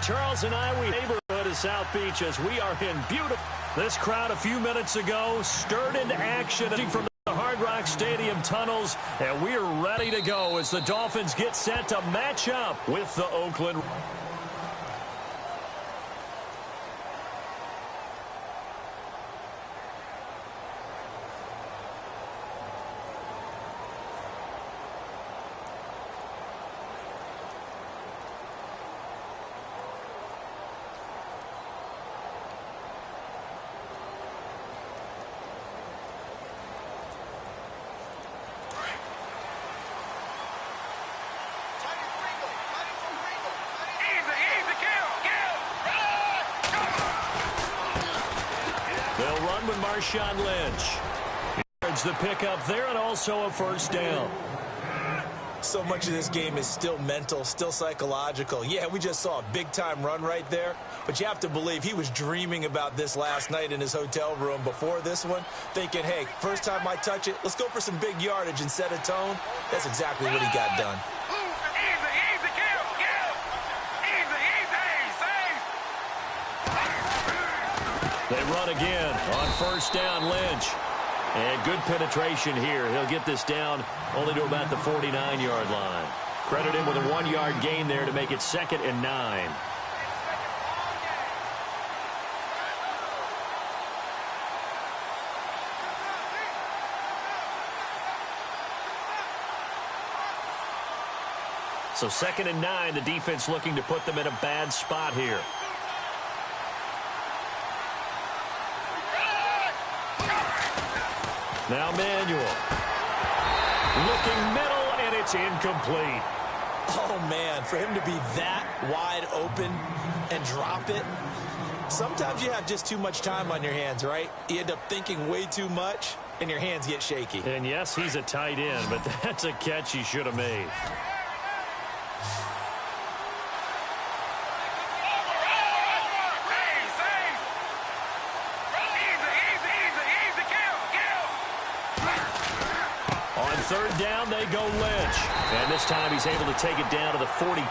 St. Charles and I, we neighborhood of South Beach as we are in beautiful. This crowd a few minutes ago stirred into action from the Hard Rock Stadium tunnels, and we're ready to go as the Dolphins get set to match up with the Oakland. They'll run with Marshawn Lynch. Here's the pickup there and also a first down. So much of this game is still mental, still psychological. Yeah, we just saw a big-time run right there, but you have to believe he was dreaming about this last night in his hotel room before this one, thinking, hey, first time I touch it, let's go for some big yardage and set a tone. That's exactly what he got done. They run again on first down, Lynch. And good penetration here. He'll get this down only to about the 49-yard line. Credit him with a 1-yard gain there to make it 2nd and 9. So 2nd and 9, the defense looking to put them in a bad spot here. Now Manuel. Looking middle, and it's incomplete. Oh, man, for him to be that wide open and drop it, sometimes you have just too much time on your hands, right? You end up thinking way too much, and your hands get shaky. And, yes, he's a tight end, but that's a catch he should have made. Third down, they go Lynch. And this time he's able to take it down to the 42.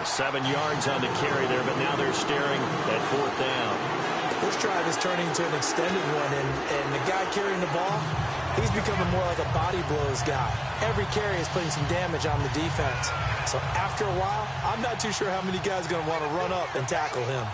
7 yards on the carry there, but now they're staring at 4th down. This drive is turning into an extended one, and the guy carrying the ball, he's becoming more like a body blows guy. Every carry is putting some damage on the defense. So after a while, I'm not too sure how many guys are going to want to run up and tackle him.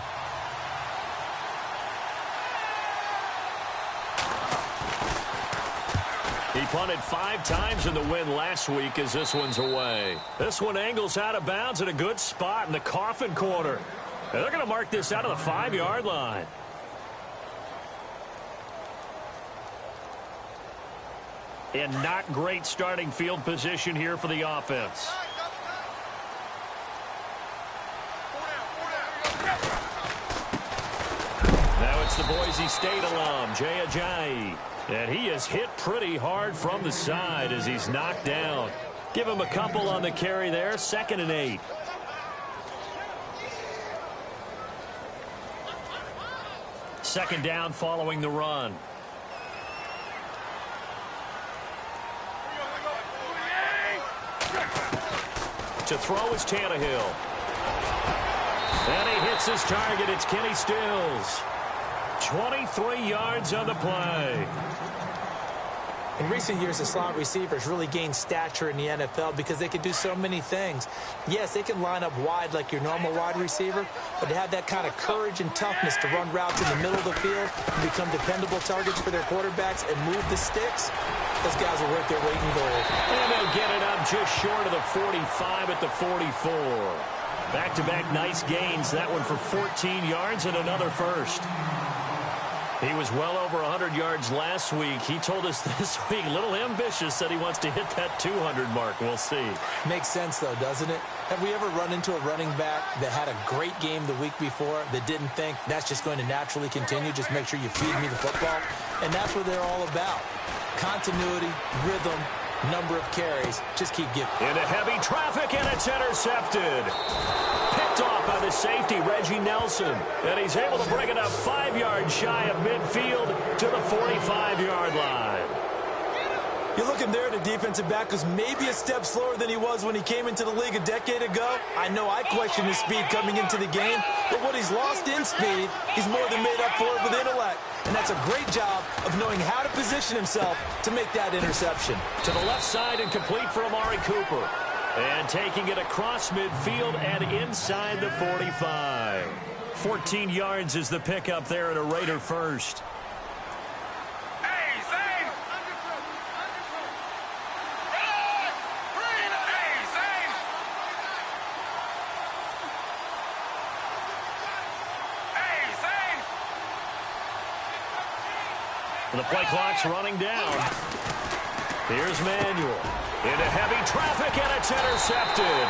He punted 5 times in the win last week as this one's away. This one angles out of bounds at a good spot in the coffin corner. And they're going to mark this out of the 5-yard line. And not great starting field position here for the offense. Now it's the Boise State alum, Jay Ajayi. And he is hit pretty hard from the side as he's knocked down. Give him a couple on the carry there. 2nd and 8. Second down following the run. To throw is Tannehill. And he hits his target. It's Kenny Stills. 23 yards on the play. In recent years, the slot receivers really gained stature in the NFL because they can do so many things. Yes, they can line up wide like your normal wide receiver, but to have that kind of courage and toughness to run routes in the middle of the field and become dependable targets for their quarterbacks and move the sticks, those guys are worth their weight in gold. And they'll get it up just short of the 45 at the 44. Back-to-back nice gains. That one for 14 yards and another first. He was well over 100 yards last week. He told us this week, a little ambitious, said he wants to hit that 200 mark. We'll see. Makes sense, though, doesn't it? Have we ever run into a running back that had a great game the week before that didn't think that's just going to naturally continue? Just make sure you feed me the football. And that's what they're all about. Continuity, rhythm, number of carries. Just keep giving. Into heavy traffic, and it's intercepted. Picked off by the safety, Reggie Nelson. And he's able to bring it up 5 yards shy of midfield to the 45-yard line. You're looking there at a defensive back who's maybe a step slower than he was when he came into the league a decade ago. I know I questioned his speed coming into the game, but what he's lost in speed, he's more than made up for it with intellect. And that's a great job of knowing how to position himself to make that interception. To the left side and complete for Amari Cooper. And taking it across midfield and inside the 45. 14 yards is the pickup there at a Raider first. The play clock's running down. Here's Manuel. Into heavy traffic, and it's intercepted.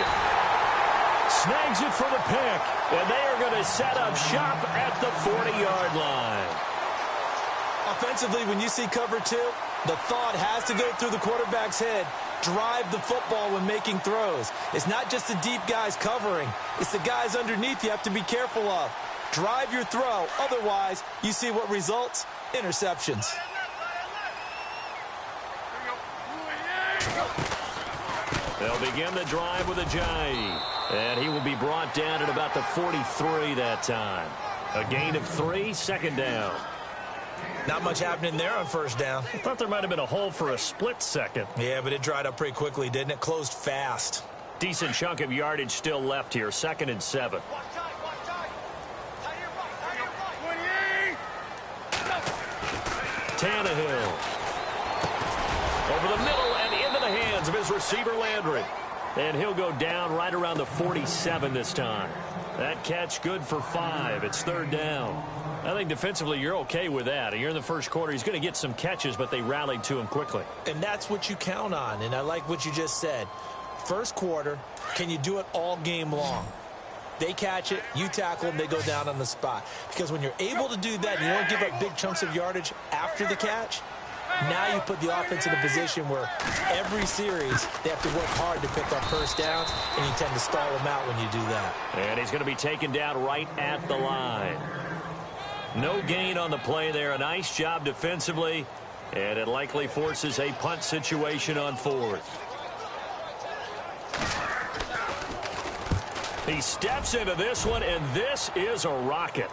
Snags it for the pick, and they are going to set up shop at the 40-yard line. Offensively, when you see cover two, the thought has to go through the quarterback's head. Drive the football when making throws. It's not just the deep guys covering. It's the guys underneath you have to be careful of. Drive your throw. Otherwise, you see what results? Interceptions. They'll begin the drive with Ajayi. And he will be brought down at about the 43 that time. A gain of 3, second down. Not much happening there on first down. I thought there might have been a hole for a split second. Yeah, but it dried up pretty quickly, didn't it? Closed fast. Decent chunk of yardage still left here. 2nd and 7. Tannehill. Over the middle and into the hands of his receiver Landry. And he'll go down right around the 47 this time. That catch good for 5. It's 3rd down. I think defensively you're okay with that. You're in the first quarter. He's going to get some catches, but they rallied to him quickly. And that's what you count on. And I like what you just said. First quarter, can you do it all game long? They catch it, you tackle them, they go down on the spot. Because when you're able to do that, you don't give up big chunks of yardage after the catch. Now you put the offense in a position where every series they have to work hard to pick up first downs, and you tend to stall them out when you do that. And he's going to be taken down right at the line. No gain on the play there. A nice job defensively, and it likely forces a punt situation on 4th. He steps into this one, and this is a rocket.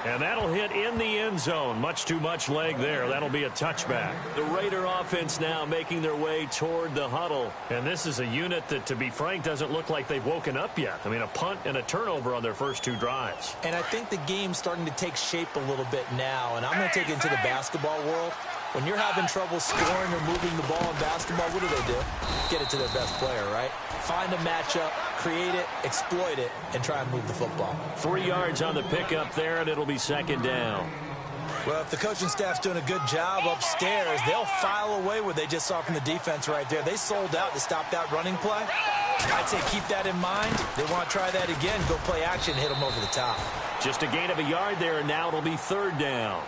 And that'll hit in the end zone. Much too much leg there. That'll be a touchback. The Raider offense now making their way toward the huddle. And this is a unit that, to be frank, doesn't look like they've woken up yet. I mean, a punt and a turnover on their first 2 drives. And I think the game's starting to take shape a little bit now. And I'm going to take it into the basketball world. When you're having trouble scoring or moving the ball in basketball, what do? Get it to their best player, right? Find a matchup, create it, exploit it, and try and move the football. 3 yards on the pickup there, and it'll be 2nd down. Well, if the coaching staff's doing a good job upstairs, they'll file away what they just saw from the defense right there. They sold out to stop that running play. I'd say keep that in mind. They want to try that again, go play action, hit them over the top. Just a gain of a yard there, and now it'll be 3rd down.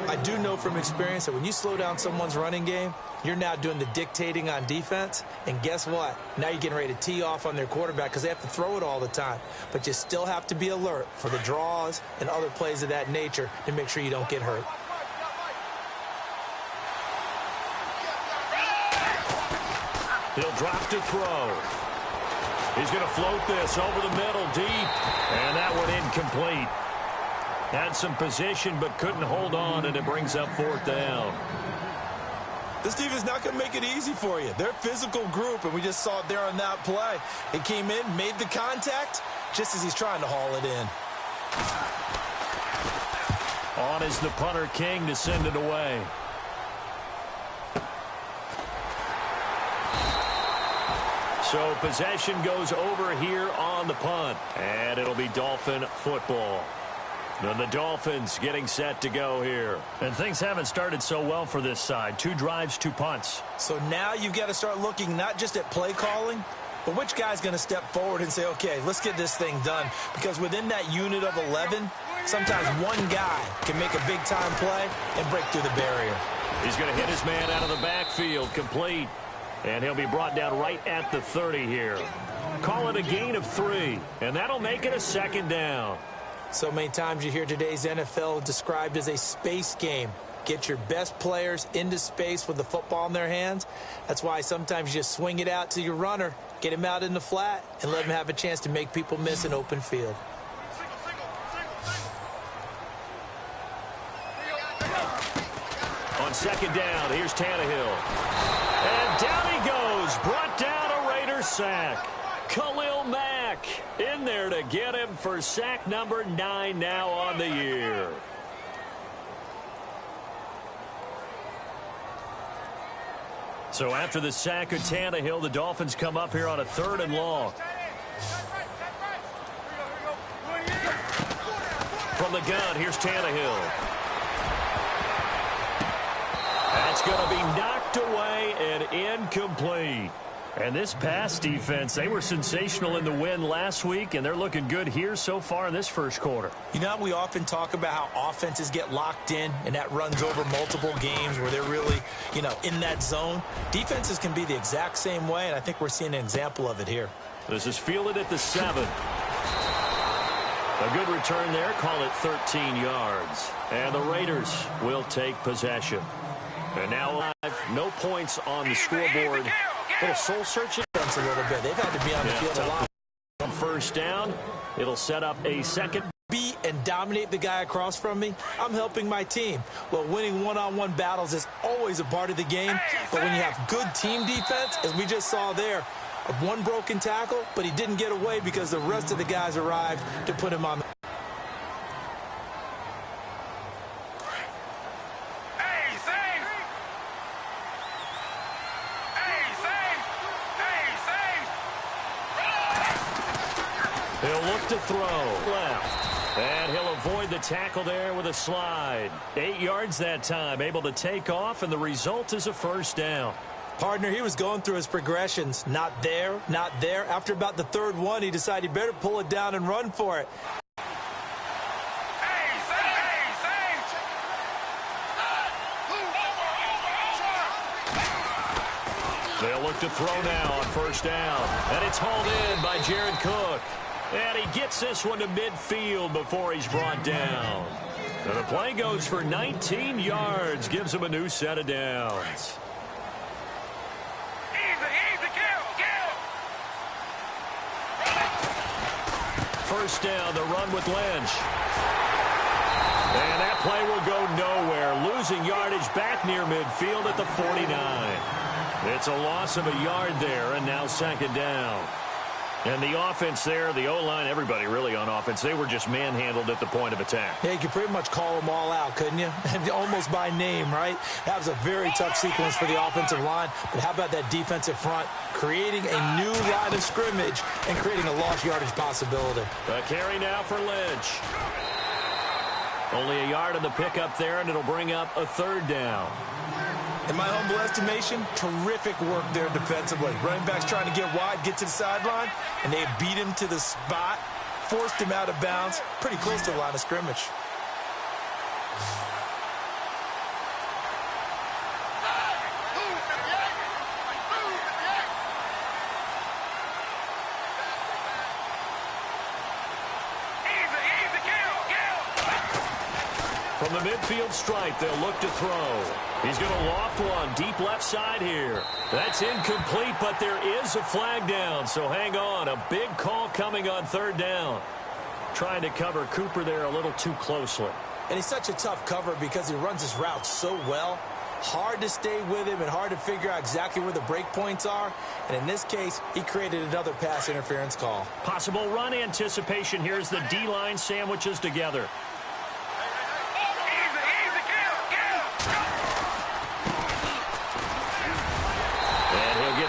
I do know from experience that when you slow down someone's running game, you're now doing the dictating on defense. And guess what? Now you're getting ready to tee off on their quarterback because they have to throw it all the time. But you still have to be alert for the draws and other plays of that nature to make sure you don't get hurt. He'll drop to throw. He's going to float this over the middle deep. And that one incomplete. Had some position but couldn't hold on, and it brings up 4th down. This team is not going to make it easy for you. They're a physical group, and we just saw it there on that play. He came in, made the contact, just as he's trying to haul it in. On is the punter King to send it away. So possession goes over here on the punt, and it'll be Dolphin football. And the Dolphins getting set to go here. And things haven't started so well for this side. 2 drives, 2 punts. So now you've got to start looking not just at play calling, but which guy's going to step forward and say, okay, let's get this thing done. Because within that unit of 11, sometimes one guy can make a big-time play and break through the barrier. He's going to hit his man out of the backfield, complete. And he'll be brought down right at the 30 here. Call it a gain of 3, and that'll make it a 2nd down. So many times you hear today's NFL described as a space game. Get your best players into space with the football in their hands. That's why sometimes you just swing it out to your runner, get him out in the flat, and let him have a chance to make people miss an open field. On second down, here's Tannehill. And down he goes. Brought down a Raiders sack. Khalil Mack in there to get him for sack number 9 now on the year. So after the sack of Tannehill, the Dolphins come up here on a 3rd and long. From the gun, here's Tannehill. That's going to be knocked away and incomplete. And this pass defense, they were sensational in the win last week, and they're looking good here so far in this first quarter. You know, we often talk about how offenses get locked in, and that runs over multiple games where they're really, in that zone. Defenses can be the exact same way, and I think we're seeing an example of it here. This is fielded at the 7. A good return there, call it 13 yards. And the Raiders will take possession. And now no points on the scoreboard. A little soul-searching a little bit. They've had to be on the field a lot. On first down, it'll set up a second. Beat and dominate the guy across from me, I'm helping my team. Well, winning one-on-one battles is always a part of the game, but when you have good team defense, as we just saw there, one broken tackle, but he didn't get away because the rest of the guys arrived to put him on the to throw left, and he'll avoid the tackle there with a slide. 8 yards that time, able to take off, and the result is a first down. Partner, he was going through his progressions. Not there, not there. After about the 3rd one, he decided he better pull it down and run for it. They'll look to throw now on first down, and it's hauled in by Jared Cook. And he gets this one to midfield before he's brought down. And the play goes for 19 yards, gives him a new set of downs. First down, the run with Lynch. And that play will go nowhere. Losing yardage back near midfield at the 49. It's a loss of a yard there, and now second down. And the offense there, the O-line, everybody really on offense, they were just manhandled at the point of attack. Yeah, you could pretty much call them all out, couldn't you? Almost by name, right? That was a very tough sequence for the offensive line. But how about that defensive front creating a new line of scrimmage and creating a lost yardage possibility? A carry now for Lynch. Only a yard on the pickup there, and it'll bring up a 3rd down. In my humble estimation, terrific work there defensively. Running backs trying to get wide, get to the sideline, and they beat him to the spot, forced him out of bounds, pretty close to the line of scrimmage. From the midfield stripe, they'll look to throw. He's going to loft one deep left side here. That's incomplete, but there is a flag down, so hang on. A big call coming on 3rd down. Trying to cover Cooper there a little too closely. And he's such a tough cover because he runs his route so well. Hard to stay with him and hard to figure out exactly where the break points are. And in this case, he created another pass interference call. Possible run anticipation here as the D-line sandwiches together.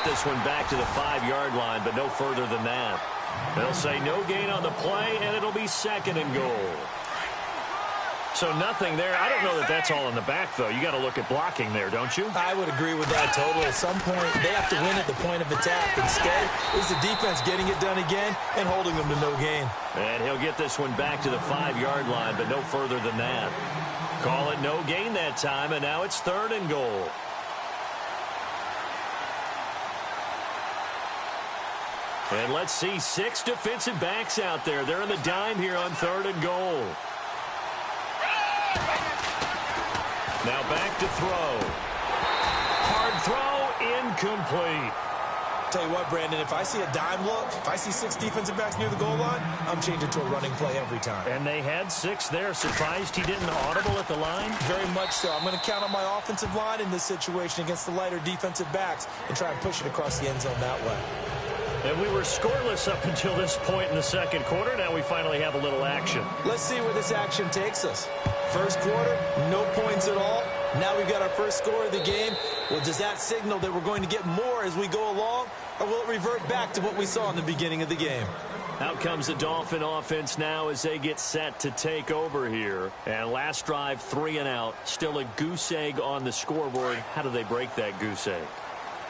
This one back to the 5-yard line, but no further than that. They'll say no gain on the play, and it'll be 2nd and goal. So nothing there. I don't know that that's all in the back, though. You got to look at blocking there, don't you? I would agree with that totally. At some point, they have to win at the point of attack. Instead, it's the defense getting it done again and holding them to no gain. And he'll get this one back to the 5-yard line, but no further than that. Call it no gain that time, and now it's 3rd and goal. And let's see, 6 defensive backs out there. They're in the dime here on 3rd and goal. Now back to throw. Hard throw, incomplete. Tell you what, Brandon, if I see a dime look, if I see 6 defensive backs near the goal line, I'm changing to a running play every time. And they had 6 there. Surprised he didn't audible at the line? Very much so. I'm going to count on my offensive line in this situation against the lighter defensive backs and try and push it across the end zone that way. And we were scoreless up until this point in the second quarter. Now we finally have a little action. Let's see where this action takes us. First quarter, no points at all. Now we've got our first score of the game. Well, does that signal that we're going to get more as we go along, or will it revert back to what we saw in the beginning of the game? Out comes the Dolphin offense now as they get set to take over here. And last drive, 3 and out. Still a goose egg on the scoreboard. How do they break that goose egg?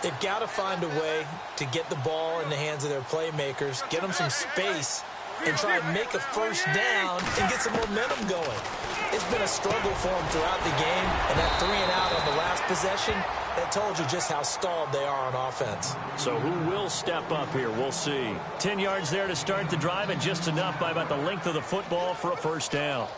They've got to find a way to get the ball in the hands of their playmakers, get them some space, and try and make a first down and get some momentum going. It's been a struggle for them throughout the game, and that 3 and out on the last possession, that told you just how stalled they are on offense. So who will step up here? We'll see. 10 yards there to start the drive, and just enough by about the length of the football for a first down.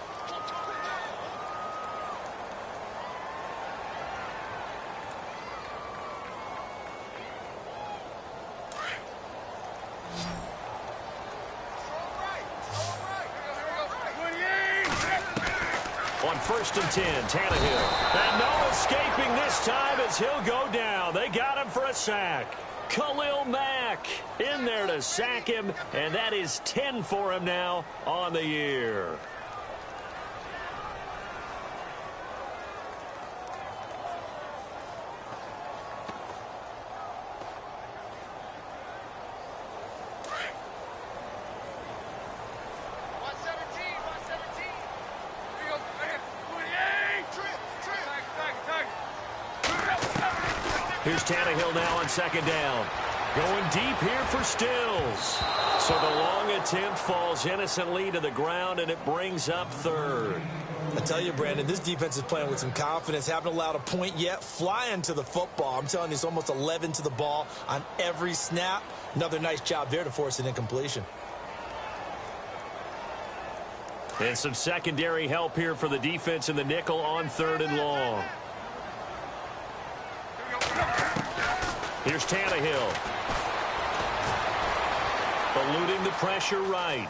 On 1st and 10, Tannehill. And no escaping this time as he'll go down. They got him for a sack. Khalil Mack in there to sack him, and that is 10 for him now on the year. Here's Tannehill now on 2nd down. Going deep here for Stills. So the long attempt falls innocently to the ground, and it brings up 3rd. I tell you, Brandon, this defense is playing with some confidence. Haven't allowed a point yet. Flying to the football. I'm telling you, it's almost 11 to the ball on every snap. Another nice job there to force an incompletion. And some secondary help here for the defense in the nickel on 3rd and long. Here's Tannehill. Eluding the pressure right.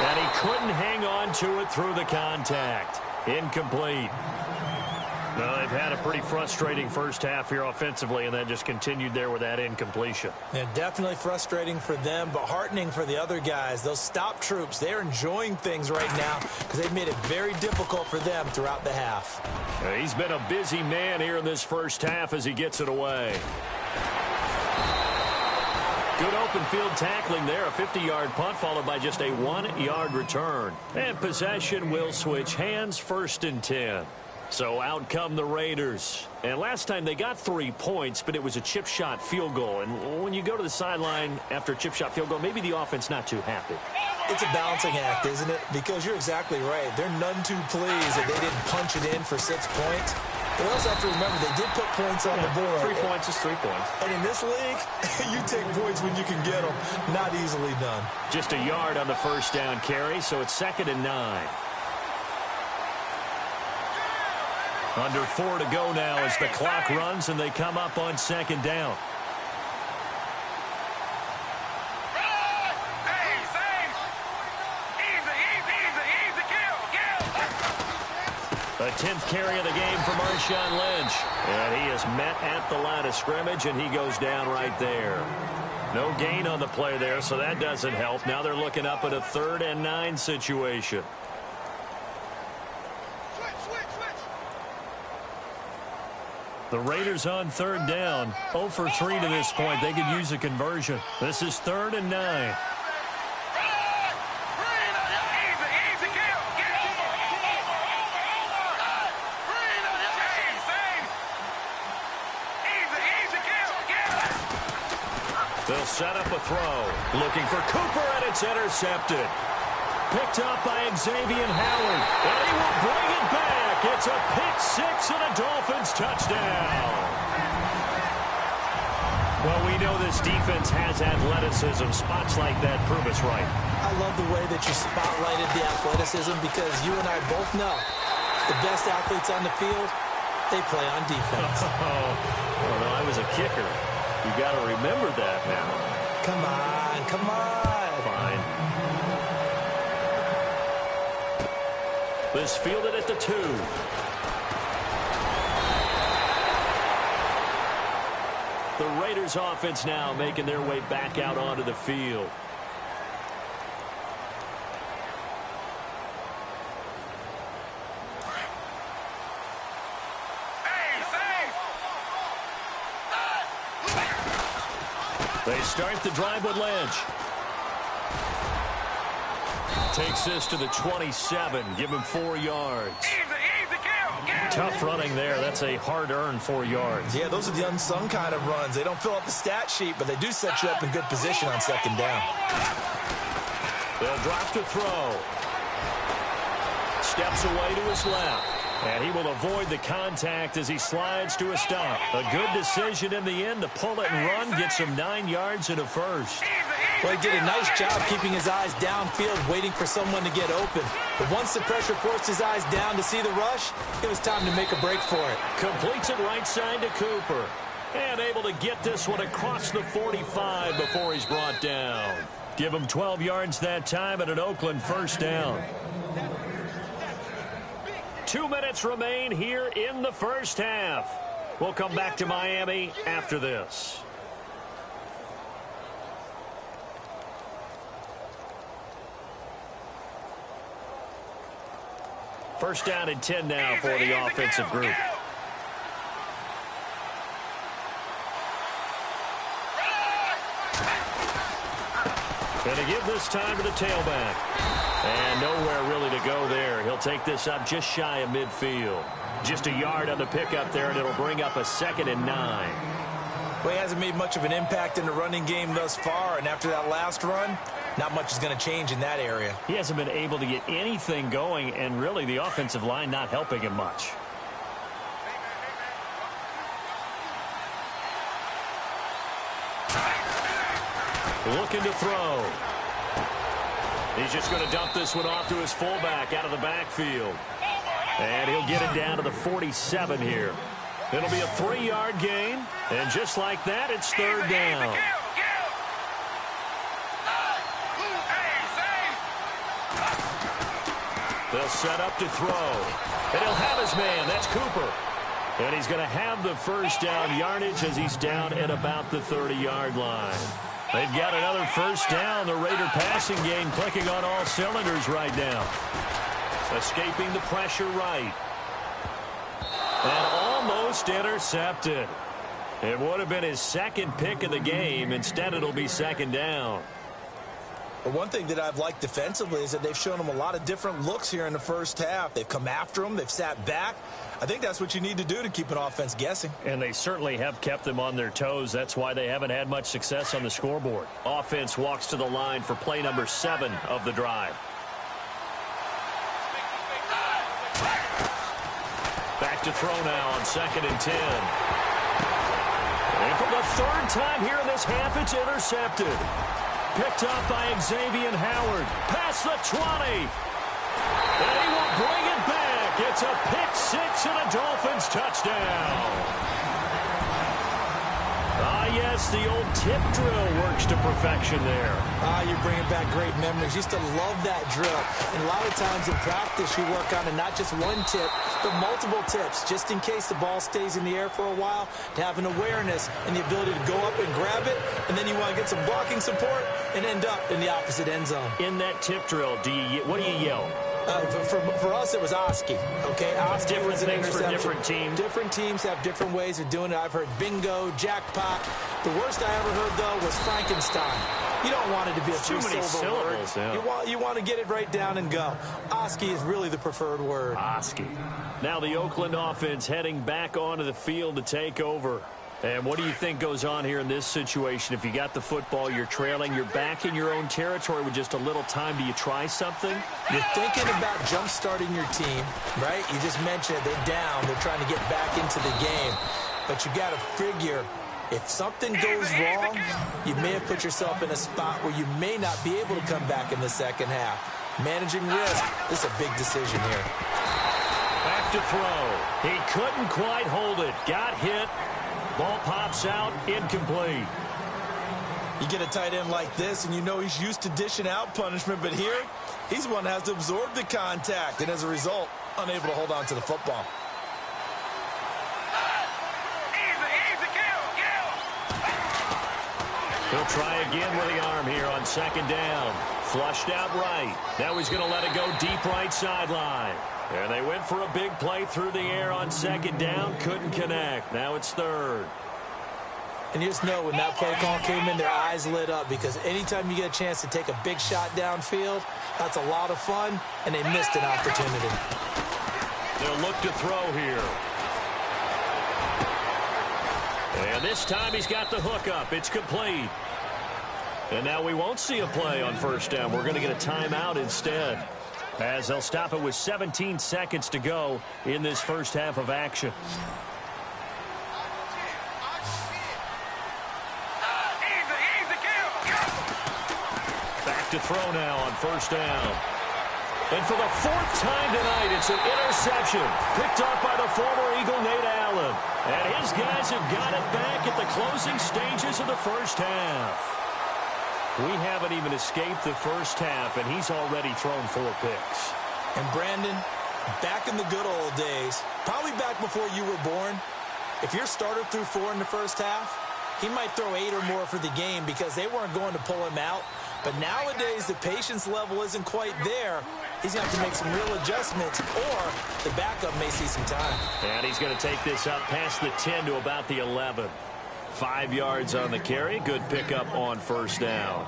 And he couldn't hang on to it through the contact. Incomplete. Well, they've had a pretty frustrating first half here offensively, and that just continued there with that incompletion. Yeah, definitely frustrating for them, but heartening for the other guys. Those stop troops, they're enjoying things right now because they've made it very difficult for them throughout the half. He's been a busy man here in this first half as he gets it away. Good open field tackling there. A 50-yard punt followed by just a 1-yard return. And possession will switch hands, 1st and 10. So out come the Raiders. And last time they got 3 points, but it was a chip shot field goal. And when you go to the sideline after a chip shot field goal, maybe the offense not too happy. It's a balancing act, isn't it? Because you're exactly right. They're none too pleased that they didn't punch it in for 6 points. But also have to remember, they did put points on the board. 3 points is 3 points. And in this league, you take points when you can get them. Not easily done. Just a yard on the first down carry, so it's 2nd and 9. Under 4 to go now as the clock runs and they come up on 2nd down. A 10th carry of the game for Marshawn Lynch. And he is met at the line of scrimmage, and he goes down right there. No gain on the play there, so that doesn't help. Now they're looking up at a 3rd and 9 situation. The Raiders on 3rd down. 0 for 3 to this point. They could use a conversion. This is 3rd and 9. They'll set up a throw. Looking for Cooper, and it's intercepted. Picked up by Xavier Howard. And he will bring it back. It's a pick-6 and a Dolphins touchdown. Well, we know this defense has athleticism. Spots like that prove us right. I love the way that you spotlighted the athleticism because you and I both know The best athletes on the field, they play on defense. Oh, no, I was a kicker. You got to remember that now. Come on, come on. Fine. This fielded at the 2. The Raiders offense now making their way back out onto the field. They start the drive with Lynch. Takes this to the 27. Give him 4 yards. Tough running there. That's a hard-earned 4 yards. Yeah, those are the unsung kind of runs. They don't fill up the stat sheet, but they do set you up in good position on second down. They'll drop to throw. Steps away to his left. And he will avoid the contact as he slides to a stop. A good decision in the end to pull it and run. Gets him 9 yards and a first. Well, he did a nice job keeping his eyes downfield, waiting for someone to get open. But once the pressure forced his eyes down to see the rush, it was time to make a break for it. Completes it right side to Cooper. And able to get this one across the 45 before he's brought down. Give him 12 yards that time and an Oakland first down. 2 minutes remain here in the first half. We'll come back to Miami after this. First down and 10 now for the offensive group. Going to give this time to the tailback. And nowhere really to go there. He'll take this up just shy of midfield. Just a yard on the pickup there, and it'll bring up a 2nd and 9. Well, he hasn't made much of an impact in the running game thus far, and after that last run, not much is going to change in that area. He hasn't been able to get anything going, and really the offensive line not helping him much. Looking to throw. He's just going to dump this one off to his fullback out of the backfield. And he'll get it down to the 47 here. It'll be a 3-yard gain. And just like that, it's 3rd down. They'll set up to throw. And he'll have his man. That's Cooper. And he's going to have the first down yardage as he's down at about the 30-yard line. They've got another first down. The Raider passing game clicking on all cylinders right now. Escaping the pressure right. And almost intercepted. It would have been his 2nd pick of the game. Instead, it'll be 2nd down. But one thing that I've liked defensively is that they've shown him a lot of different looks here in the first half. They've come after him. They've sat back. I think that's what you need to do to keep an offense guessing. And they certainly have kept them on their toes. That's why they haven't had much success on the scoreboard. Offense walks to the line for play number 7 of the drive. Back to throw now on 2nd and 10. And for the 3rd time here in this half, it's intercepted. Picked up by Xavier Howard. Past the 20. And he will bring it back. It's a pick 6 and a Dolphins touchdown. Yes, the old tip drill works to perfection there. You're bringing back great memories. Used to love that drill. And a lot of times in practice, you work on it, not just one tip, but multiple tips, just in case the ball stays in the air for a while, to have an awareness and the ability to go up and grab it, and then you want to get some blocking support and end up in the opposite end zone. In that tip drill, what do you yell? For us, it was Oski. Okay, Oski different was an things for interception. different teams. Different teams have different ways of doing it. I've heard bingo, jackpot. The worst I ever heard, though, was Frankenstein. You don't want it to be a too many syllables. Yeah. You want to get it right down and go. Oski is really the preferred word. Oski. Now the Oakland offense heading back onto the field to take over. And what do you think goes on here in this situation? If you got the football, you're trailing, you're back in your own territory with just a little time. Do you try something? You're thinking about jump-starting your team, right? You just mentioned it. They're down. They're trying to get back into the game. But you got to figure, if something goes wrong, you may have put yourself in a spot where you may not be able to come back in the second half. Managing risk, this is a big decision here. Back to throw. He couldn't quite hold it. Got hit. Ball pops out. Incomplete. You get a tight end like this, and you know he's used to dishing out punishment, but here, he's the one that has to absorb the contact, and as a result, unable to hold on to the football. He'll try again with the arm here on second down. Flushed out right. Now he's going to let it go deep right sideline. And they went for a big play through the air on second down. Couldn't connect. Now it's third. And you just know when that play call came in, their eyes lit up, because anytime you get a chance to take a big shot downfield, that's a lot of fun, and they missed an opportunity. They'll look to throw here. And this time he's got the hook up. It's complete. And now we won't see a play on first down. We're going to get a timeout instead, as they'll stop it with 17 seconds to go in this first half of action. Back to throw now on first down. And for the fourth time tonight, it's an interception picked up by the former Eagle, Nate Allen. And his guys have got it back at the closing stages of the first half. We haven't even escaped the first half, and he's already thrown 4 picks. And Brandon, back in the good old days, probably back before you were born, if your starter threw 4 in the first half, he might throw 8 or more for the game because they weren't going to pull him out. But nowadays, the patience level isn't quite there. He's going to have to make some real adjustments, or the backup may see some time. And he's going to take this up past the 10 to about the 11. 5 yards on the carry. Good pickup on first down.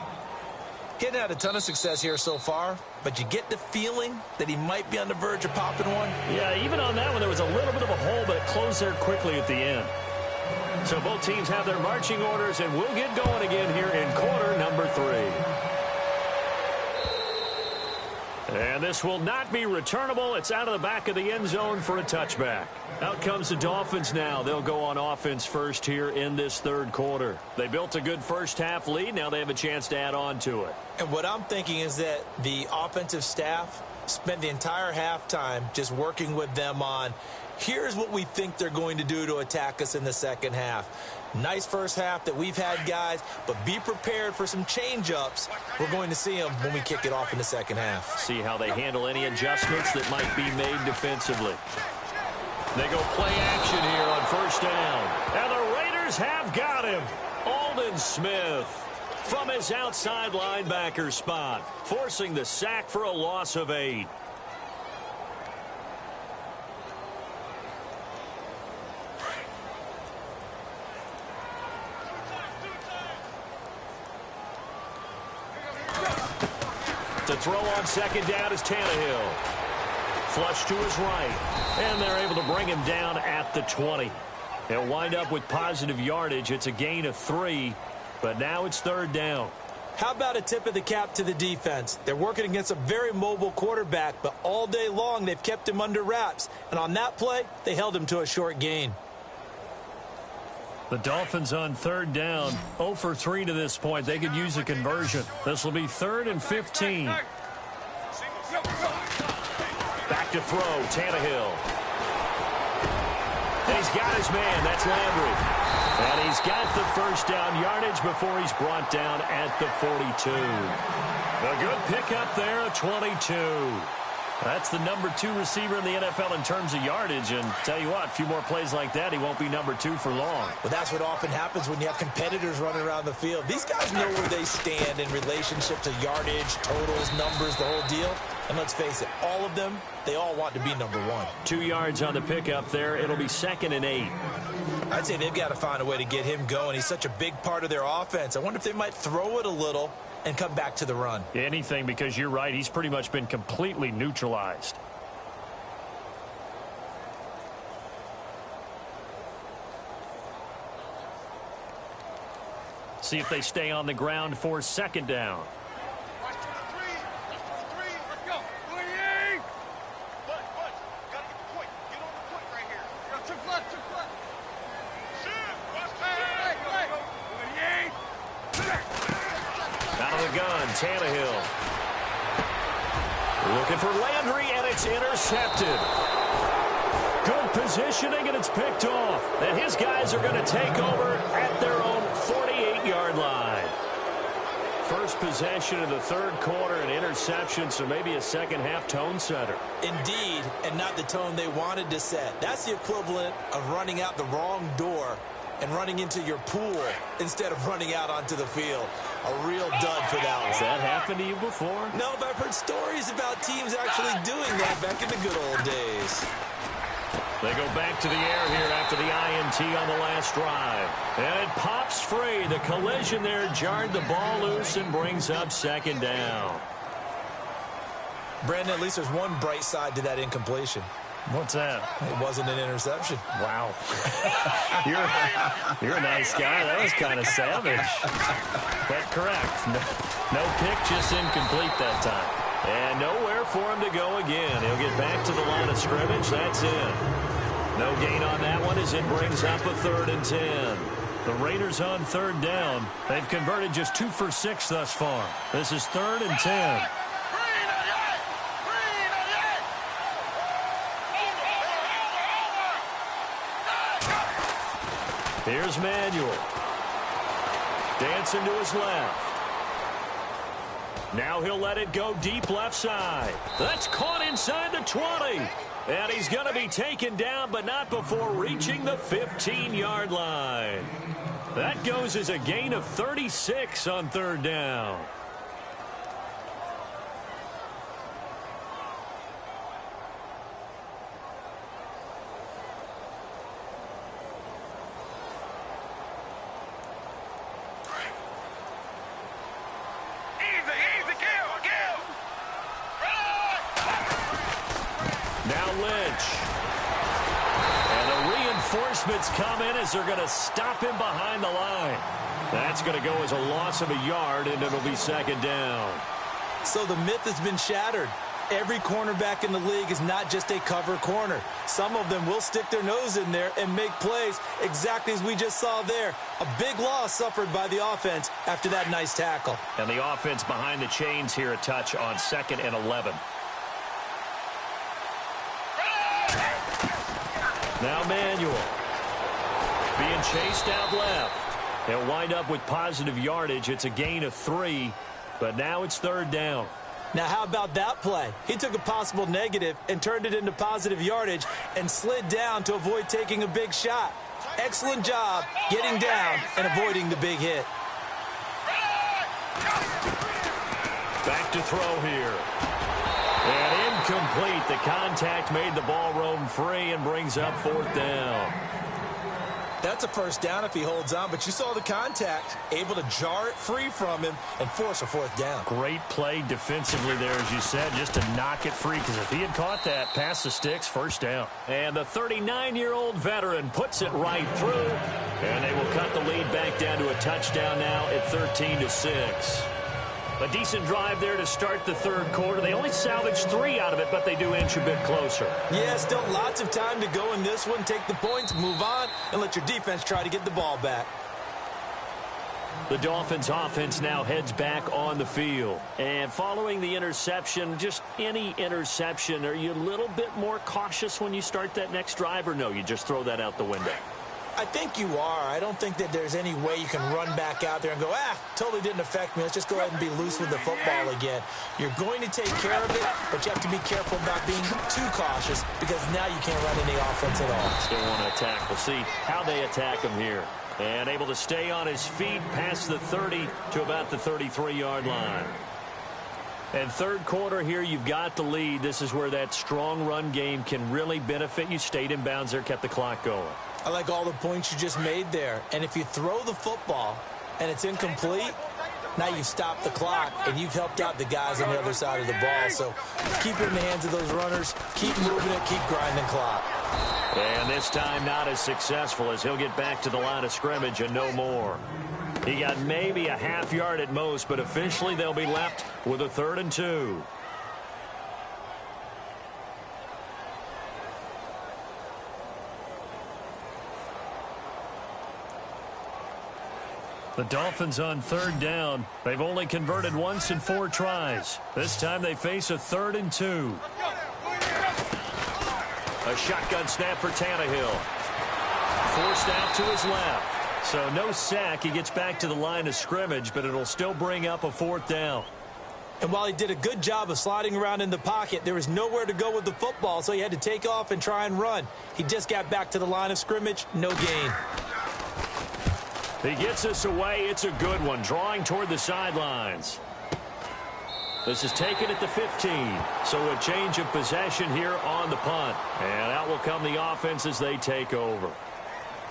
He hadn't had a ton of success here so far, but you get the feeling that he might be on the verge of popping one. Yeah, even on that one, there was a little bit of a hole, but it closed there quickly at the end. So both teams have their marching orders, and we'll get going again here in quarter number 3. And this will not be returnable. It's out of the back of the end zone for a touchback. Out comes the Dolphins now. They'll go on offense first here in this third quarter. They built a good first half lead. Now they have a chance to add on to it. And what I'm thinking is that the offensive staff spent the entire halftime just working with them on, here's what we think they're going to do to attack us in the second half. Nice first half that we've had, guys, but be prepared for some change-ups. We're going to see them when we kick it off in the second half. See how they handle any adjustments that might be made defensively. They go play action here on first down. And the Raiders have got him. Aldon Smith from his outside linebacker spot, forcing the sack for a loss of 8. To throw on second down is Tannehill. Flush to his right. And they're able to bring him down at the 20. They'll wind up with positive yardage. It's a gain of 3, but now it's third down. How about a tip of the cap to the defense? They're working against a very mobile quarterback, but all day long they've kept him under wraps. And on that play, they held him to a short gain. The Dolphins on third down, 0 for 3 to this point. They could use a conversion. This will be 3rd and 15. Back to throw, Tannehill. And he's got his man, that's Landry. And he's got the first down yardage before he's brought down at the 42. A good pickup there, a 22. That's the number 2 receiver in the NFL in terms of yardage. And tell you what, a few more plays like that, he won't be number 2 for long. Well, that's what often happens when you have competitors running around the field. These guys know where they stand in relationship to yardage, totals, numbers, the whole deal. And let's face it, all of them, they all want to be number 1. 2 yards on the pickup there. It'll be 2nd and 8. I'd say they've got to find a way to get him going. He's such a big part of their offense. I wonder if they might throw it a little and come back to the run. Anything, because you're right. He's pretty much been completely neutralized. See if they stay on the ground for second down. Tannehill looking for Landry, and it's intercepted. Good positioning, and it's picked off. And his guys are going to take over at their own 48-yard line. First possession of the third quarter, an interception, so maybe a second-half tone setter. Indeed, and not the tone they wanted to set. That's the equivalent of running out the wrong door and running into your pool instead of running out onto the field. A real dud for that one. Has that happened to you before? No, but I've heard stories about teams actually doing that back in the good old days. They go back to the air here after the INT on the last drive. And it pops free. The collision there jarred the ball loose and brings up second down. Brandon, at least there's one bright side to that incompletion. What's that? It wasn't an interception. Wow. You're a nice guy. That was kind of savage. But correct. No pick, just incomplete that time. And nowhere for him to go again. He'll get back to the line of scrimmage. That's it. No gain on that one as it brings up a 3rd and 10. The Raiders on 3rd down. They've converted just 2 for 6 thus far. This is 3rd and 10. Here's Manuel. Dancing to his left. Now he'll let it go deep left side. That's caught inside the 20. And he's going to be taken down, but not before reaching the 15-yard line. That goes as a gain of 36 on 3rd down. Reinforcements come in as they're going to stop him behind the line. That's going to go as a loss of a yard, and it'll be 2nd down. So the myth has been shattered. Every cornerback in the league is not just a cover corner. Some of them will stick their nose in there and make plays exactly as we just saw there. A big loss suffered by the offense after that nice tackle. And the offense behind the chains here a touch on 2nd and 11. Now Manuel being chased out left. He'll wind up with positive yardage. It's a gain of 3, but now it's 3rd down. Now how about that play? He took a possible negative and turned it into positive yardage and slid down to avoid taking a big shot. Excellent job getting down and avoiding the big hit. Back to throw here. And incomplete. The contact made the ball roam free and brings up 4th down. That's a 1st down if he holds on, but you saw the contact, able to jar it free from him and force a 4th down. Great play defensively there, as you said, just to knock it free, because if he had caught that, past the sticks, 1st down. And the 39-year-old veteran puts it right through, and they will cut the lead back down to a touchdown now at 13-6. A decent drive there to start the 3rd quarter. They only salvaged 3 out of it, but they do inch a bit closer. Yeah, still lots of time to go in this one. Take the points, move on, and let your defense try to get the ball back. The Dolphins offense now heads back on the field. And following the interception, just any interception, are you a little bit more cautious when you start that next drive, or no, you just throw that out the window? I think you are. I don't think that there's any way you can run back out there and go, totally didn't affect me. Let's just go ahead and be loose with the football again. You're going to take care of it, but you have to be careful about being too cautious because now you can't run any offense at all. Still want to attack. We'll see how they attack him here. And able to stay on his feet past the 30 to about the 33-yard line. And 3rd quarter here, you've got the lead. This is where that strong run game can really benefit you. Stayed in bounds there, kept the clock going. I like all the points you just made there. And if you throw the football and it's incomplete, now you've stopped the clock and you've helped out the guys on the other side of the ball. So keep it in the hands of those runners. Keep moving it. Keep grinding clock. And this time not as successful as he'll get back to the line of scrimmage and no more. He got maybe a half yard at most, but officially they'll be left with a 3rd and 2. The Dolphins on 3rd down. They've only converted once in 4 tries. This time they face a 3rd and 2. A shotgun snap for Tannehill. Forced out to his left. So no sack. He gets back to the line of scrimmage, but it'll still bring up a 4th down. And while he did a good job of sliding around in the pocket, there was nowhere to go with the football, so he had to take off and try and run. He just got back to the line of scrimmage. No gain. He gets us away. It's a good one. Drawing toward the sidelines. This is taken at the 15. So a change of possession here on the punt. And out will come the offense as they take over.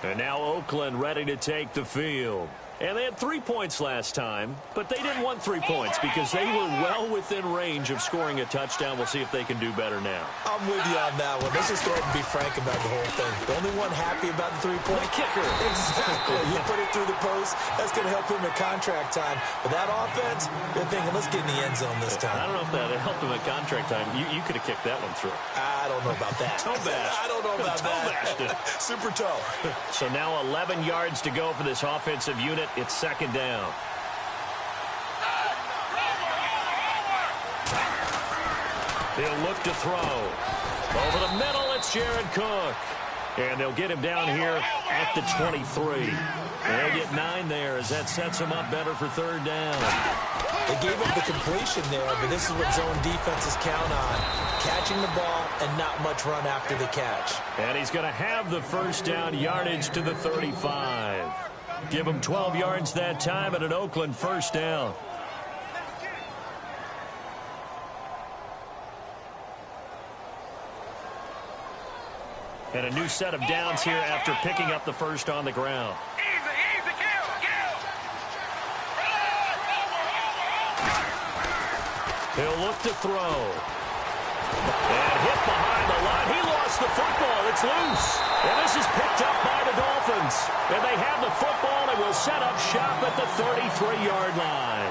And now Oakland ready to take the field. And they had 3 points last time, but they didn't want 3 points because they were well within range of scoring a touchdown. We'll see if they can do better now. I'm with you on that one. Let's just go ahead and be frank about the whole thing. The only one happy about the 3-point kicker. Exactly. You put it through the post. That's going to help him at contract time. But that offense, they're thinking, let's get in the end zone this time. I don't know if that helped him at contract time. You could have kicked that one through. I don't know about that. Toe bash. I don't know about that. Bashed it. Super toe. So now 11 yards to go for this offensive unit. It's 2nd down. He'll look to throw. Over the middle, it's Jared Cook. And they'll get him down here at the 23. They'll get 9 there as that sets him up better for 3rd down. They gave up the completion there, but this is what zone defenses count on. Catching the ball and not much run after the catch. And he's going to have the 1st down, yardage to the 35. Give him 12 yards that time and an Oakland 1st down. And a new set of downs here after picking up the 1st on the ground. He'll look to throw. And hit behind the line. He lost the football. It's loose. And this is picked up by the Dolphins. And they have the football and will set up shop at the 33-yard line.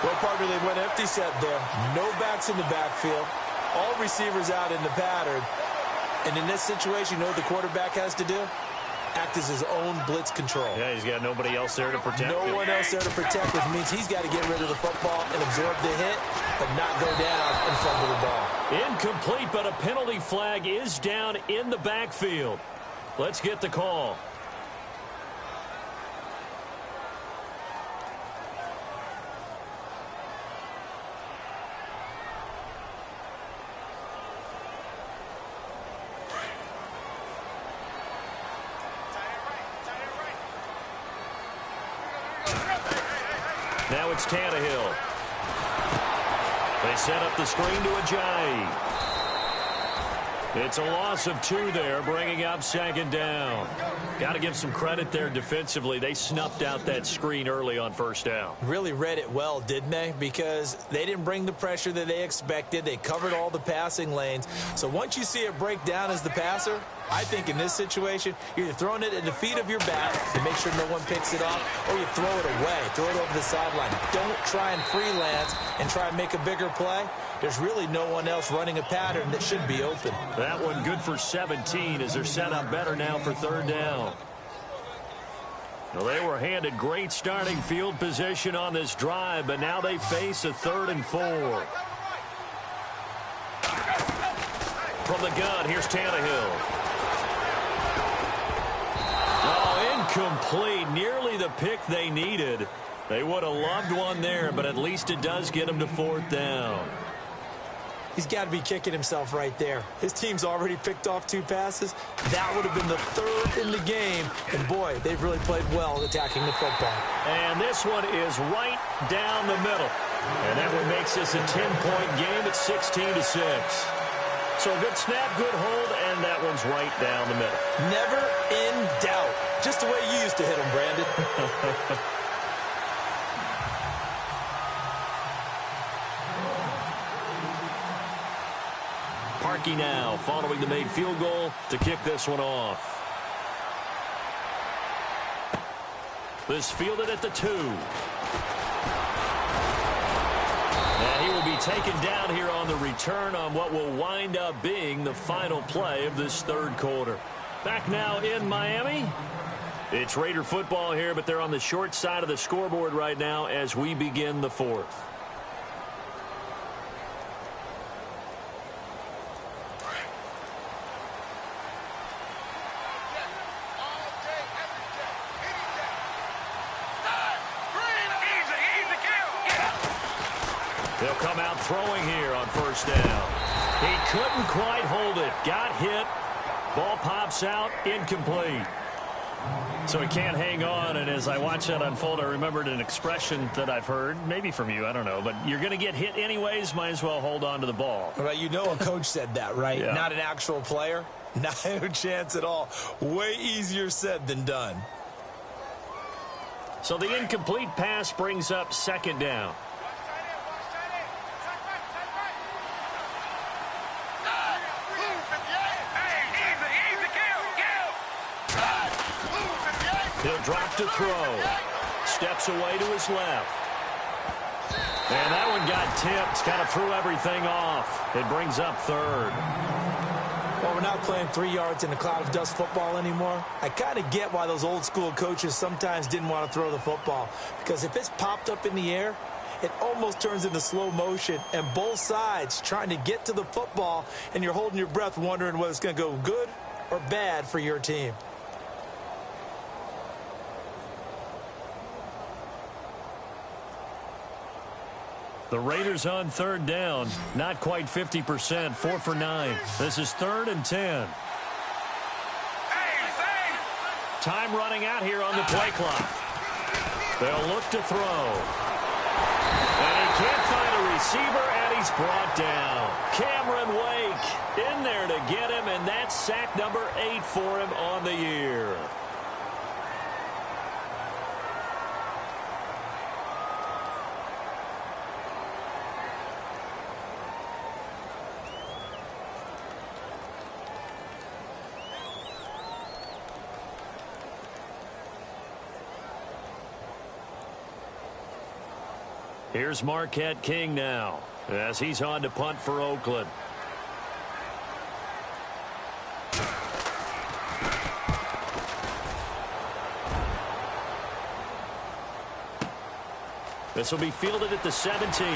Well, partner, they went empty set there. No backs in the backfield. All receivers out in the pattern. And in this situation, you know what the quarterback has to do? Act as his own blitz control. Yeah, he's got nobody else there to protect him. No one else there to protect, which means he's got to get rid of the football and absorb the hit, but not go down and fumble the ball. Incomplete, but a penalty flag is down in the backfield. Let's get the call. Now it's Tannehill. They set up the screen to Ajayi. It's a loss of 2 there, bringing up 2nd down. Got to give some credit there defensively. They snuffed out that screen early on 1st down. Really read it well, didn't they? Because they didn't bring the pressure that they expected. They covered all the passing lanes. So once you see it break down as the passer, I think in this situation, you're either throwing it at the feet of your back to make sure no one picks it off, or you throw it away, throw it over the sideline. Don't try and freelance and try and make a bigger play. There's really no one else running a pattern that should be open. That one good for 17 as they're set up better now for 3rd down. Well, they were handed great starting field position on this drive, but now they face a 3rd and 4. From the gun, here's Tannehill. Incomplete, nearly the pick they needed. They would have loved one there, but at least it does get them to 4th down. He's got to be kicking himself right there. His team's already picked off 2 passes. That would have been the 3rd in the game. And, boy, they've really played well attacking the football. And this one is right down the middle. And that one makes this a 10-point game at 16-6. So good snap, good hold, and that one's right down the middle. Never in doubt. Just the way you used to hit them, Brandon. Parkey now following the made field goal to kick this one off. This fielded at the 2. And he will be taken down here on the return on what will wind up being the final play of this 3rd quarter. Back now in Miami. It's Raider football here, but they're on the short side of the scoreboard right now as we begin the 4th. They'll come out throwing here on first down. He couldn't quite hold it. Got hit. Ball pops out. Incomplete. So he can't hang on, and as I watch that unfold, I remembered an expression that I've heard, maybe from you, I don't know, but you're going to get hit anyways, might as well hold on to the ball. Well, you know a coach said that, right? Yeah. Not an actual player. Not a chance at all. Way easier said than done. So the incomplete pass brings up second down. He'll drop to throw. Steps away to his left. And that one got tipped. Kind of threw everything off. It brings up third. Well, we're not playing 3 yards in a cloud of dust football anymore. I kind of get why those old school coaches sometimes didn't want to throw the football. Because if it's popped up in the air, it almost turns into slow motion. And both sides trying to get to the football, and you're holding your breath wondering whether it's going to go good or bad for your team. The Raiders on third down. Not quite 50%. 4 for 9. This is 3rd and 10. Time running out here on the play clock. They'll look to throw. And he can't find a receiver, and he's brought down. Cameron Wake in there to get him, and that's sack number 8 for him on the year. Here's Marquette King now as he's on to punt for Oakland. This will be fielded at the 17.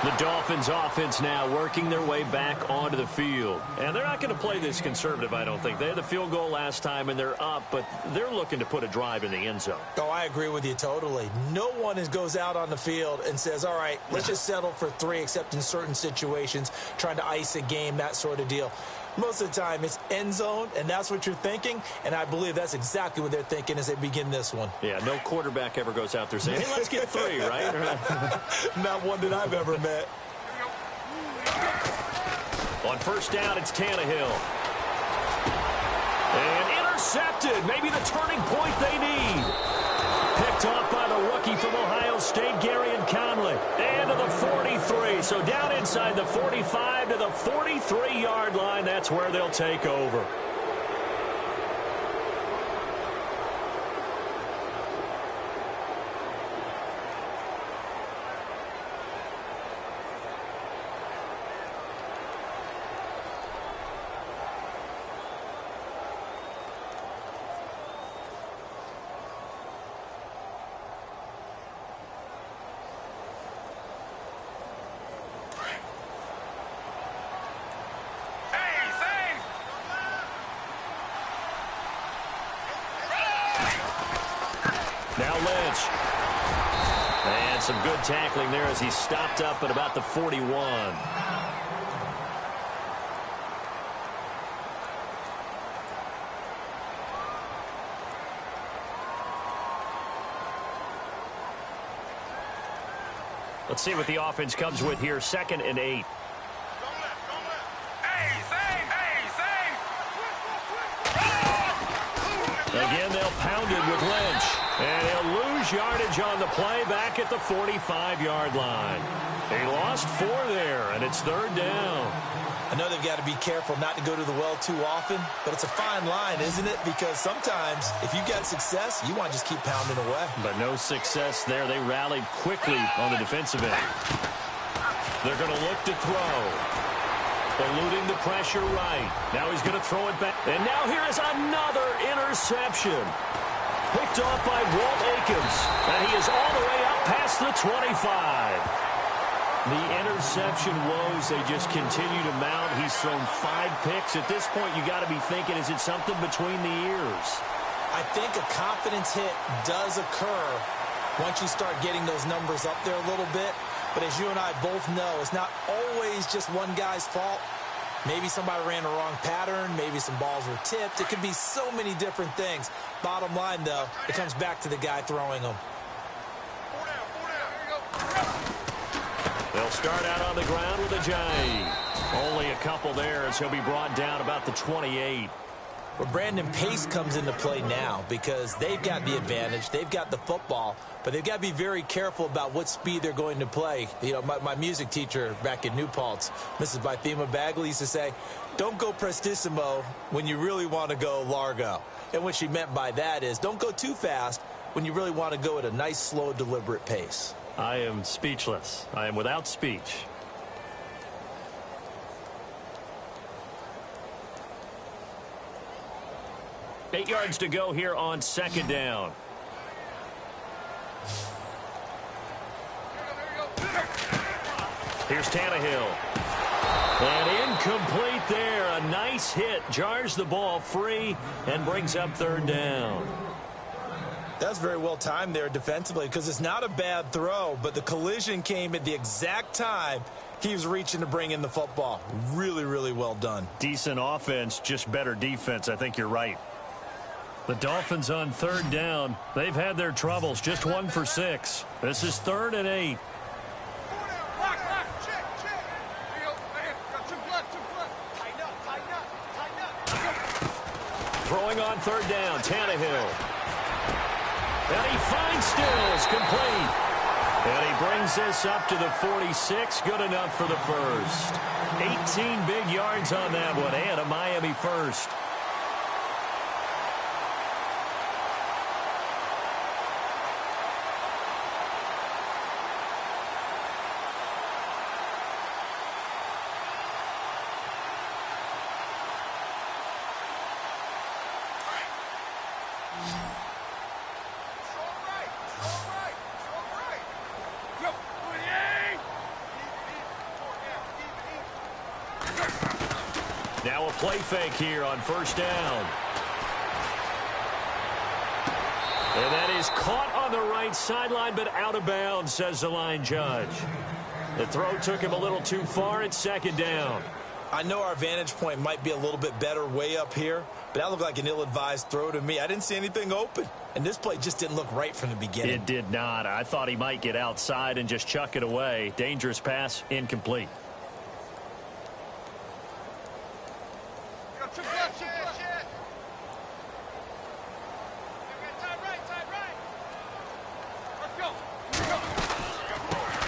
The Dolphins offense now working their way back onto the field. And they're not going to play this conservative, I don't think. They had the field goal last time, and they're up, but they're looking to put a drive in the end zone. Oh, I agree with you totally. No one goes out on the field and says, all right, let's just settle for 3, except in certain situations, trying to ice a game, that sort of deal. Most of the time, it's end zone, and that's what you're thinking, and I believe that's exactly what they're thinking as they begin this one. Yeah, no quarterback ever goes out there saying, hey, let's get 3, right? Not one that I've ever met. On first down, it's Tannehill. And intercepted. Maybe the turning point they need. Picked off by the rookie from Ohio State, Garyon Conley. And to the 43. So down inside the 45 to the 43-yard line. That's where they'll take over. Now Lynch. And some good tackling there as he stopped up at about the 41. Let's see what the offense comes with here. 2nd and 8. Again, they'll pound it with Lynch. And he'll lose yardage on the play back at the 45-yard line. He lost 4 there, and it's 3rd down. I know they've got to be careful not to go to the well too often, but it's a fine line, isn't it? Because sometimes, if you've got success, you want to just keep pounding away. But no success there. They rallied quickly on the defensive end. They're going to look to throw. Eluding the pressure right. Now he's going to throw it back. And now here is another interception. Picked off by Walt Aikens. And he is all the way up past the 25. The interception woes, they just continue to mount. He's thrown 5 picks. At this point, you got to be thinking, is it something between the ears? I think a confidence hit does occur once you start getting those numbers up there a little bit. But as you and I both know, it's not always just one guy's fault. Maybe somebody ran the wrong pattern. Maybe some balls were tipped. It could be so many different things. Bottom line, though, it comes back to the guy throwing them. They'll start out on the ground with a J. Only a couple there as he'll be brought down about the 28. Well, Brandon, pace comes into play now because they've got the advantage. They've got the football, but they've got to be very careful about what speed they're going to play. You know, my music teacher back in New Paltz, Mrs. Bythema Bagley, used to say, don't go prestissimo when you really want to go largo. And what she meant by that is don't go too fast when you really want to go at a nice, slow, deliberate pace. I am speechless. I am without speech. Eight yards to go here on second down. Here's Tannehill. And incomplete there. A nice hit. Jars the ball free and brings up third down. That's very well timed there defensively because it's not a bad throw, but the collision came at the exact time he was reaching to bring in the football. Really, really well done. Decent offense, just better defense. I think you're right. The Dolphins on third down. They've had their troubles. Just 1 for 6. This is 3rd and 8. Throwing on third down, Tannehill. And he finds Stills, complete. And he brings this up to the 46. Good enough for the first. 18 big yards on that one, and a Miami first. Now a play fake here on first down. And that is caught on the right sideline, but out of bounds, says the line judge. The throw took him a little too far at second down. I know our vantage point might be a little bit better way up here, but that looked like an ill-advised throw to me. I didn't see anything open, and this play just didn't look right from the beginning. It did not. I thought he might get outside and just chuck it away. Dangerous pass, incomplete.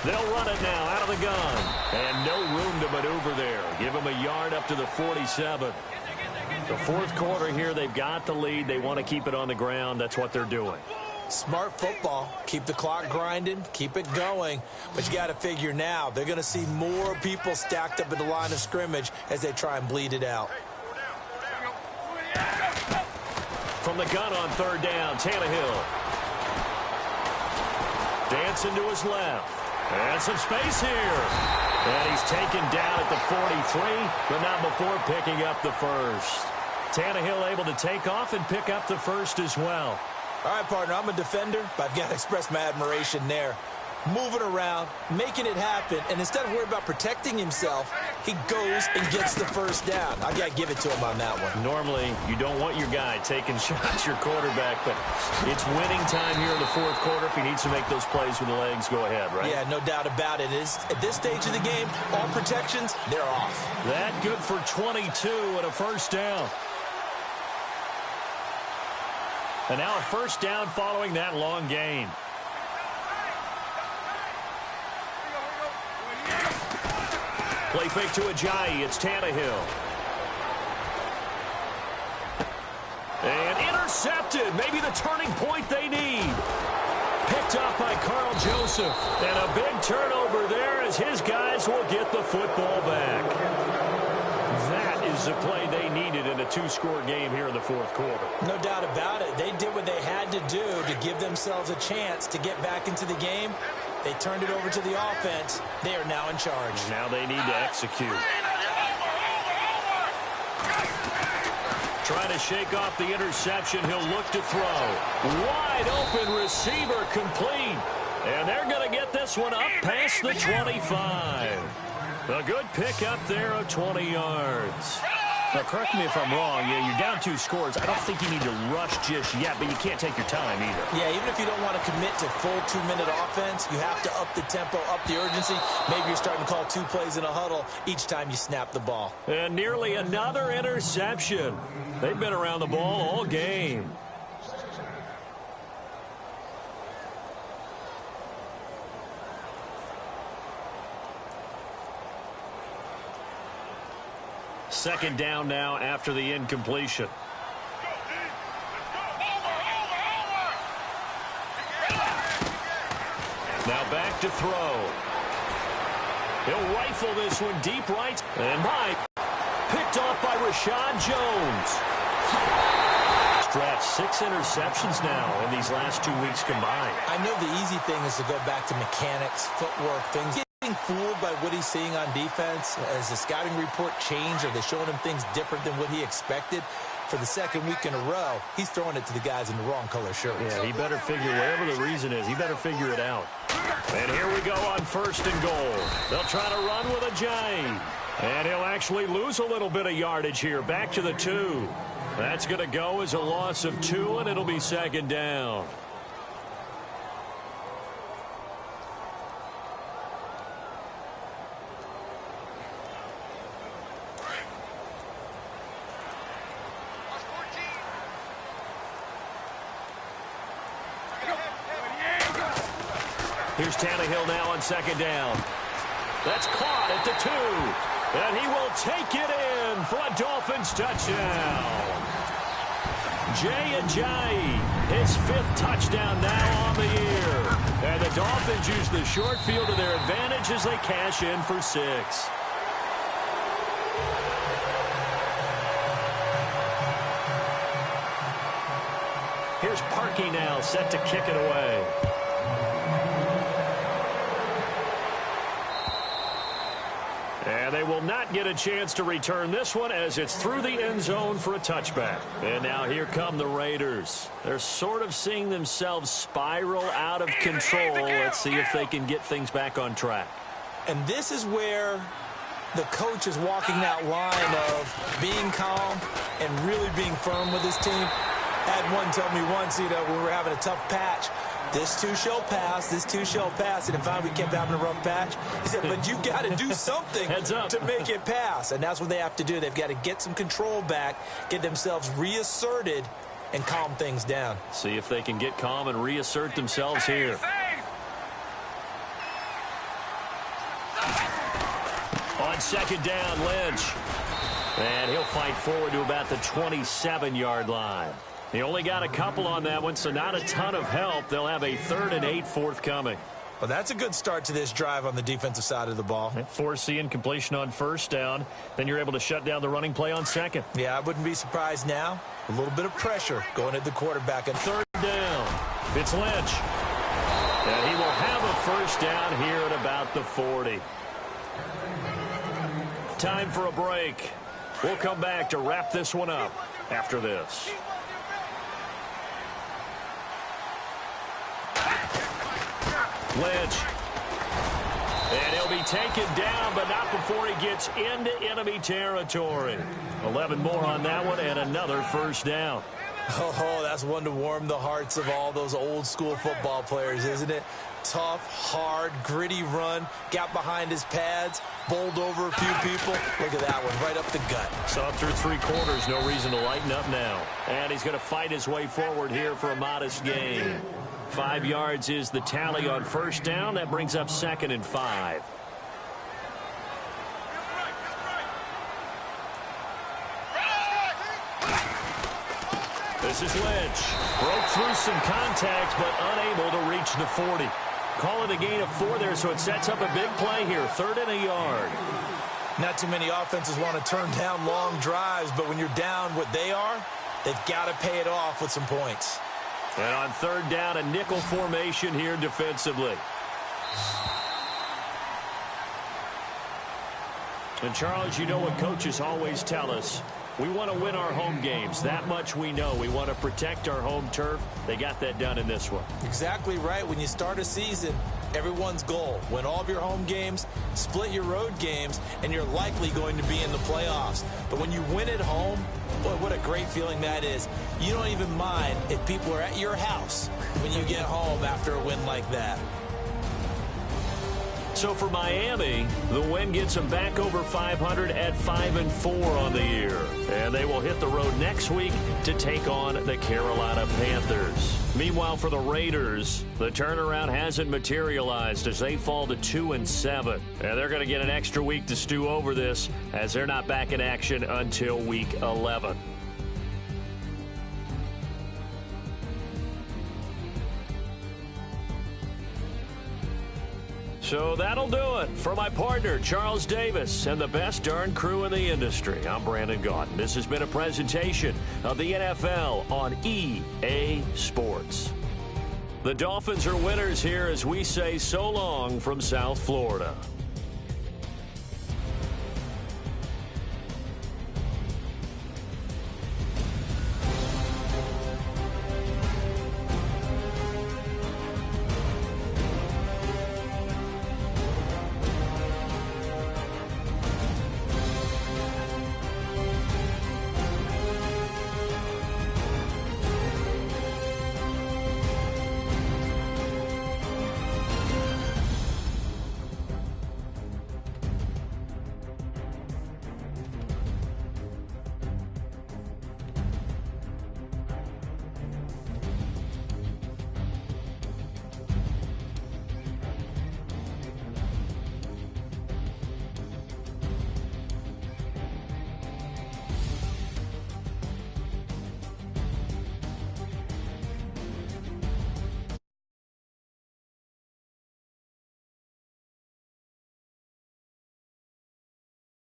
They'll run it now out of the gun. And no room to maneuver there. Give him a yard up to the 47. The fourth quarter here, they've got the lead. They want to keep it on the ground. That's what they're doing. Smart football. Keep the clock grinding. Keep it going. But you got to figure now, they're going to see more people stacked up at the line of scrimmage as they try and bleed it out. From the gun on third down, Tannehill. Dancing to his left. And some space here. And he's taken down at the 43, but not before picking up the first. Tannehill able to take off and pick up the first as well. All right, partner, I'm a defender, but I've got to express my admiration there. Moving around, making it happen, and instead of worrying about protecting himself, he goes and gets the first down. I got to give it to him on that one. Normally, you don't want your guy taking shots, your quarterback, but it's winning time here in the fourth quarter. If he needs to make those plays with the legs, go ahead, right? Yeah, no doubt about it. At this stage of the game, all protections, they're off. That good for 22 and a first down. And now a first down following that long gain. Play fake to Ajayi. It's Tannehill. And intercepted. Maybe the turning point they need. Picked up by Carl Joseph. And a big turnover there as his guys will get the football back. That is the play they needed in a two-score game here in the fourth quarter. No doubt about it. They did what they had to do to give themselves a chance to get back into the game. They turned it over to the offense. They are now in charge. Now they need to execute. Trying to shake off the interception. He'll look to throw. Wide open receiver complete. And they're going to get this one up past the 25. A good pick up there of 20 yards. Now, correct me if I'm wrong. Yeah, you're down 2 scores. I don't think you need to rush just yet, but you can't take your time either. Yeah, even if you don't want to commit to full 2-minute offense, you have to up the tempo, up the urgency. Maybe you're starting to call 2 plays in a huddle each time you snap the ball. And nearly another interception. They've been around the ball all game. Second down now after the incompletion. Now back to throw. He'll rifle this one deep right. And Mike picked off by Rashad Jones. Stretch 6 interceptions now in these last 2 weeks combined. I know the easy thing is to go back to mechanics, footwork, things. Getting fooled by what he's seeing on defense. Has the scouting report changed? Are they showing him things different than what he expected? For the second week in a row, he's throwing it to the guys in the wrong color shirts. Yeah, he better figure, whatever the reason is, he better figure it out. And here we go on 1st and goal. They'll try to run with a J. And he'll actually lose a little bit of yardage here. Back to the 2. That's going to go as a loss of 2, and it'll be 2nd down. Here's Tannehill now on 2nd down. That's caught at the 2. And he will take it in for a Dolphins touchdown. Ajayi, his 5th touchdown now on the year. And the Dolphins use the short field to their advantage as they cash in for 6. Here's Parkey now set to kick it away. And they will not get a chance to return this one as it's through the end zone for a touchback. And now here come the Raiders. They're sort of seeing themselves spiral out of control. Let's see if they can get things back on track. And this is where the coach is walking that line of being calm and really being firm with his team. Had one tell me once, when we were having a tough patch, this too shall pass, this too shall pass. And finally we kept having a rough patch. He said, but you've got to do something to make it pass. And that's what they have to do. They've got to get some control back, get themselves reasserted, and calm things down. See if they can get calm and reassert themselves here. On 2nd down, Lynch. And he'll fight forward to about the 27-yard line. He only got a couple on that one, so not a ton of help. They'll have a 3rd and 8 forthcoming. Well, that's a good start to this drive on the defensive side of the ball. Force the incompletion on 1st down. Then you're able to shut down the running play on 2nd. Yeah, I wouldn't be surprised now. A little bit of pressure going at the quarterback. And 3rd down. It's Lynch. And he will have a 1st down here at about the 40. Time for a break. We'll come back to wrap this one up after this. Lynch. And he'll be taken down, but not before he gets into enemy territory. 11 more on that one and another 1st down. Oh, that's one to warm the hearts of all those old school football players, isn't it? Tough, hard, gritty run. Got behind his pads, bowled over a few people. Look at that one, right up the gut. So up through 3 quarters, no reason to lighten up now. And he's going to fight his way forward here for a modest gain. 5 yards is the tally on 1st down. That brings up 2nd and 5. This is Lynch. Broke through some contact, but unable to reach the 40. Call it a gain of 4 there, so it sets up a big play here. 3rd and a yard. Not too many offenses want to turn down long drives, but when you're down what they are, they've got to pay it off with some points. And on 3rd down, a nickel formation here defensively. And, Charles, you know what coaches always tell us. We want to win our home games. That much we know. We want to protect our home turf. They got that done in this one. Exactly right. When you start a season, everyone's goal: win all of your home games, split your road games, and you're likely going to be in the playoffs. But when you win at home, boy, what a great feeling that is. You don't even mind if people are at your house when you get home after a win like that. So for Miami, the win gets them back over 500 at 5-4 on the year. And they will hit the road next week to take on the Carolina Panthers. Meanwhile, for the Raiders, the turnaround hasn't materialized as they fall to 2-7. And they're going to get an extra week to stew over this as they're not back in action until week 11. So that'll do it. For my partner, Charles Davis, and the best darn crew in the industry, I'm Brandon Gaudin. This has been a presentation of the NFL on EA Sports. The Dolphins are winners here as we say so long from South Florida.